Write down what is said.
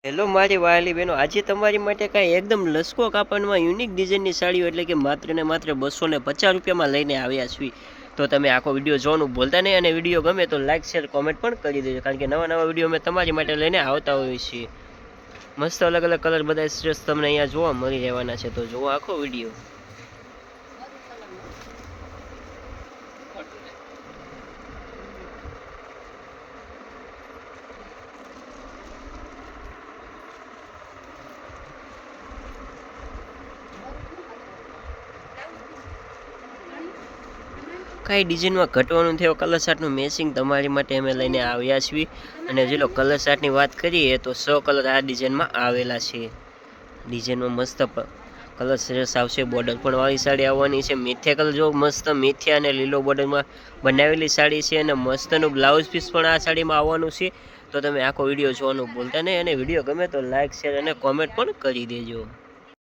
Hello મારી વહાલી બહેનો, આજે તમારી માટે કાંઈ એકદમ લસકો કાપડમાં યુનિક ડિઝાઇનની સાડીઓ એટલે કે માત્ર ને માત્ર 250 રૂપિયામાં લઈને આવ્યા છીએ. તો તમે આખો વિડીયો જોવાનું ભૂલતા નહીં, અને વિડીયો ગમે તો લાઇક શેર કોમેન્ટ પણ કરી દેજો, કારણ કે નવા નવા વિડીયો અમે તમારી માટે લઈને આવતા હોઈએ છીએ. મસ્ત અલગ અલગ કલર બધા સ્ટ્રેસ તમને અહીંયા જોવા મળી રહેવાના છે. તો જુઓ આખો વિડીયો. કાંઈ ડિઝાઇનમાં ઘટવાનું થયો કલર ચાર્ટનું મેચિંગ તમારી માટે અમે લઈને આવ્યા છીએ. અને જે કલર ચાર્ટની વાત કરીએ તો 100 કલર આ ડિઝાઇનમાં આવેલા છે. ડિઝાઇનમાં મસ્ત કલર સરસ આવશે. બોર્ડર પણ વાળી સાડી આવવાની છે. મેથિયા કલર જો મસ્ત મેથિયા અને લીલો બોર્ડરમાં બનાવેલી સાડી છે, અને મસ્તનું બ્લાઉઝ પીસ પણ આ સાડીમાં આવવાનું છે. તો તમે આખો વિડીયો જોવાનું ભૂલતા નહીં, અને વિડીયો ગમે તો લાઇક શેર અને કોમેન્ટ પણ કરી દેજો.